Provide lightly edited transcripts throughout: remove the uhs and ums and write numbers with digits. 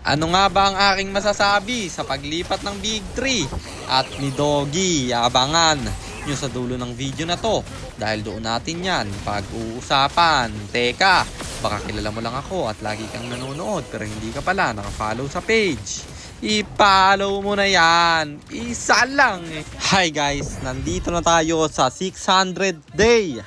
Ano nga ba ang aking masasabi sa paglipat ng Big 3 at ni Doggy? Abangan nyo sa dulo ng video na to dahil doon natin yan pag-uusapan. Teka, baka kilala mo lang ako at lagi kang nanonood pero hindi ka pala nakafollow sa page. I-follow mo na yan. Isa lang eh. Hi guys, nandito na tayo sa 600 day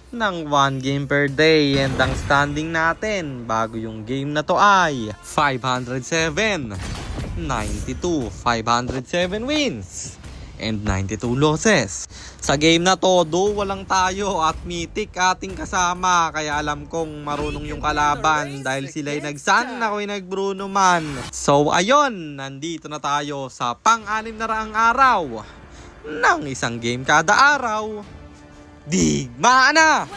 ng 1 game per day, and ang standing natin bago yung game na to ay 507, 92, 507 wins and 92 losses. Sa game na to, do walang tayo at mythic ating kasama, kaya alam kong marunong yung kalaban dahil sila'y nag-sun, ako'y nag-Bruno man. So ayun, nandito na tayo sa pang-6 na raang araw ng isang game kada araw. Digmaan na!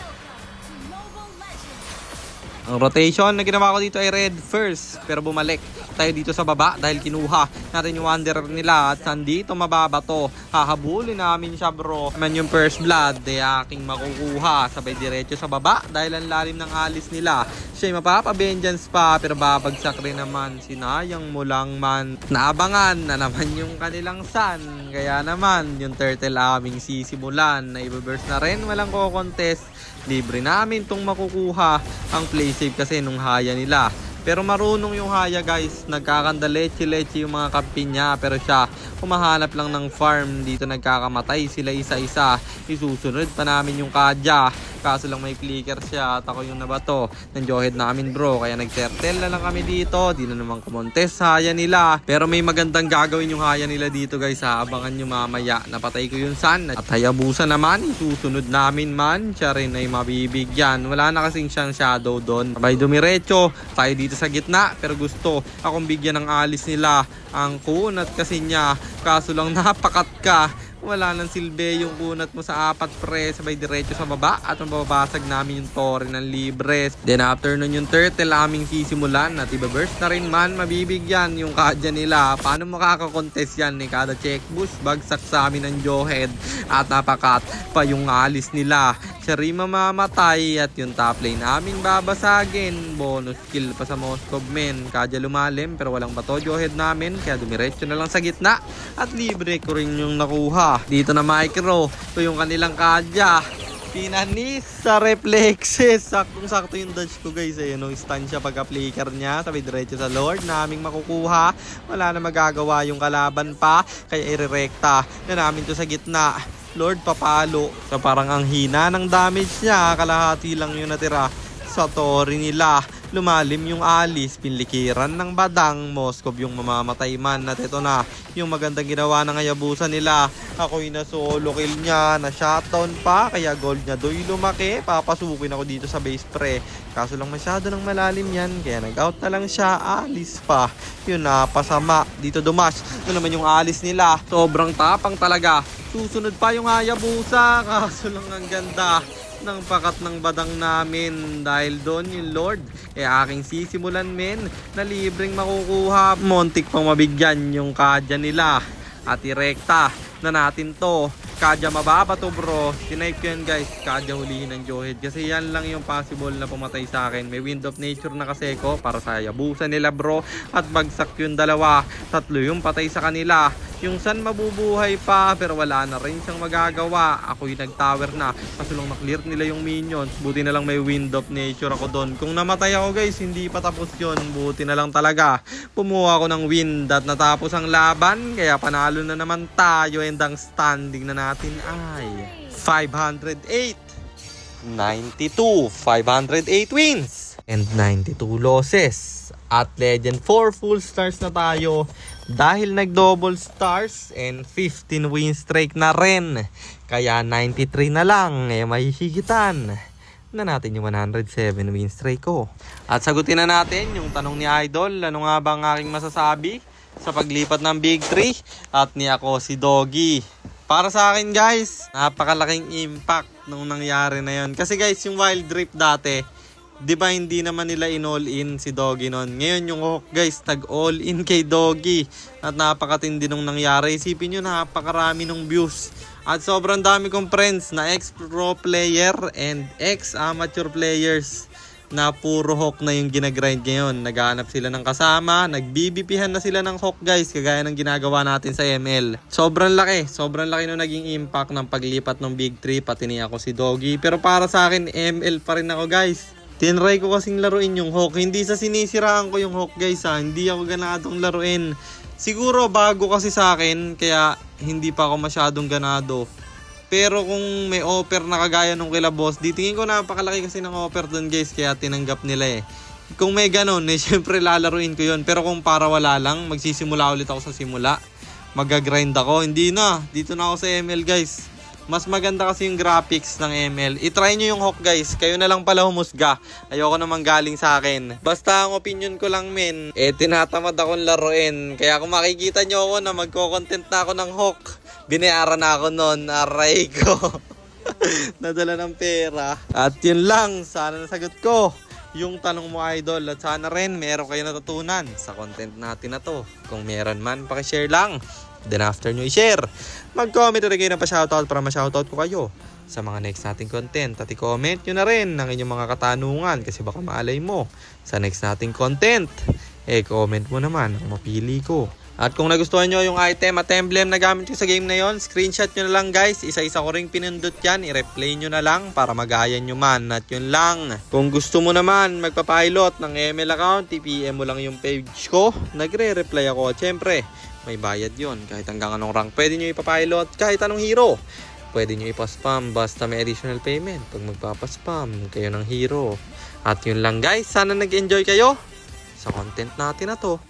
Ang rotation na ginawa ko dito ay red first, pero bumalik tayo dito sa baba dahil kinuha natin yung wanderer nila at nandito mababa to. Hahabulin namin siya bro. Man yung first blood ay aking makukuha sabay diretso sa baba dahil ang lalim ng alis nila. Siya'y mapapa-vengeance pa pero babagsak rin naman. Sinayang mo lang man. Naabangan na naman yung kanilang sun. Kaya naman yung turtle aming sisimulan na i-burst na rin, walang ko-contest. Libre namin tong makukuha. Ang play safe kasi nung haya nila. Pero marunong yung haya guys. Nagkakanda leche-leche yung mga kampi niya. Pero siya humahanap lang ng farm. Dito nagkakamatay sila isa-isa. Isusunod pa namin yung kadya. Kaso lang may flicker siya at ako yung nabato ng Jawhead namin bro. Kaya nag-turtle na lang kami dito. Di na naman kumontes haya nila. Pero may magandang gagawin yung haya nila dito guys ha. Abangan nyo mamaya. Napatay ko yung sun. At Hayabusa naman. Isusunod namin man. Siya rin ay mabibigyan. Wala na kasing siyang shadow doon. Sabay dumiretso. Tayo dito sa gitna. Pero gusto akong bigyan ng alis nila. Ang kunat kasi niya. Kaso lang napakat ka. Wala nang silbi yung kunat mo sa apat pre. Sabay diretso sa baba at mababasag namin yung tore ng libre. Then after nun yung turtle aming sisimulan at ibaburst na rin man, mabibigyan yung kadya nila. Paano makakakontest yan? Kada check boost bagsak sa amin ng Jawhead at napakat pa yung alis nila. Siya rin mamamatay at yung top lane namin babasagin. Bonus kill pa sa Moskov men. Kadya lumalim pero walang bato Jawhead namin kaya dumiretso na lang sa gitna at libre ko rin yung nakuha. Dito na micro, ito yung kanilang kadya. Pinanis sa reflexes. Saktong-sakto yung dodge ko guys. Nung stun siya pagka-flicker niya. Sabi diretso sa Lord naming makukuha. Wala na magagawa yung kalaban pa. Kaya irerekta na namin to sa gitna. Lord papalo. So parang ang hina ng damage niya. Kalahati lang yung natira sa tori nila. Lumalim yung alis, pinlikiran ng badang. Moskov yung mamamatay man. At ito na yung magandang ginawa ng Hayabusa nila. Ako'y na solo kill niya, na shutdown pa. Kaya gold niya do'y lumaki. Papasukin ako dito sa base pre. Kaso lang masyado ng malalim yan. Kaya nag-out na lang siya. Alis pa. Yun na, pasama. Dito dumash. Ito naman yung alis nila. Sobrang tapang talaga. Susunod pa yung Hayabusa. Kaso lang ang ganda ng pakat ng badang namin dahil doon yung Lord aking sisimulan men na libreng makukuha. Montik pang mabigyan yung kadya nila at irekta na natin to. Kadya mababa to bro. Tinipe ko yan guys. Kadya hulihin ng Jawhead kasi yan lang yung possible na pumatay sa akin. May Wind of Nature na kasi ko para sa Hayabusa nila bro. At bagsak yung dalawa. Tatlo yung patay sa kanila. Yung sun mabubuhay pa pero wala na rin siyang magagawa. Ako'y nag-tower na. Kaso lang na-clear nila yung minions. Buti na lang may Wind of Nature ako doon. Kung namatay ako guys, hindi pa tapos yun. Buti na lang talaga. Pumuha ako ng wind at natapos ang laban. Kaya panalo na naman tayo. And ang standing na natin ay 508, 92, 508 wins and 92 losses. At Legend 4 full stars na tayo dahil nag-double stars and 15 win streak na rin. Kaya 93 na lang mahihigtan na natin yung 107 win streak ko. At sagutin na natin yung tanong ni Idol. Ano nga ba ang aking masasabi sa paglipat ng Big 3? At ni ako si Doggy. Para sa akin guys, napakalaking impact nung nangyari na yun. Kasi guys, yung Wild Rift dati, di ba hindi naman nila in-all in si Doggy nun. Ngayon yung Hawk guys, nag-all in kay Doggy. At napakatindi nung nangyari. Isipin nyo, napakarami nung views. At sobrang dami kong friends na ex-pro player and ex-amateur players na puro Hawk na yung ginagrind ngayon. Naghahanap sila ng kasama, nagbibipihan na sila ng Hawk guys, kagaya ng ginagawa natin sa ML. Sobrang laki nung naging impact ng paglipat ng Big 3, pati niya ako si Doggy. Pero para sa akin, ML pa rin ako guys. Tinry ko kasing laruin yung Hawk, hindi sa sinisiraan ko yung Hawk guys ha, hindi ako ganadong laruin. Siguro bago kasi sa akin, kaya hindi pa ako masyadong ganado. Pero kung may offer na kagaya nung kila boss, di tingin ko napakalaki kasi ng offer doon guys, kaya tinanggap nila eh. Kung may ganun eh, syempre lalaruin ko yun. Pero kung para wala lang, magsisimula ulit ako sa simula. Mag-grind ako, hindi na. Dito na ako sa ML guys. Mas maganda kasi yung graphics ng ML. I-try nyo yung Hawk guys, kayo na lang pala humusga. Ayoko naman galing sa akin. Basta ang opinion ko lang men, tinatamad akong laruin. Kaya kung makikita nyo ako na magko-content na ako ng Hawk, binayaran na ako nun, aray ko. Nadala ng pera. At yun lang, sana nasagot ko yung tanong mo idol. At sana rin meron kayo natutunan sa content natin na to. Kung meron man, pakishare lang. Then after nyo i-share, mag-comment na kayo na pa-shoutout para ma-shoutout ko kayo sa mga next nating content. At i-comment nyo na rin ang inyong mga katanungan kasi baka maalay mo sa next nating content. Comment mo naman ang mapili ko. At kung nagustuhan nyo yung item at emblem na gamit ko sa game na yon, screenshot nyo na lang guys. Isa-isa ko ring pinindot yan. I-replay nyo na lang para magaya nyo man. At yun lang. Kung gusto mo naman magpapilot ng ML account, TPM mo lang yung page ko. Nagre-reply ako. At syempre, may bayad yon. Kahit hanggang anong rank pwede nyo ipapilot. Kahit anong hero pwede nyo ipaspam. Basta may additional payment pag magpapaspam kayo ng hero. At yun lang guys. Sana nag-enjoy kayo sa content natin na to.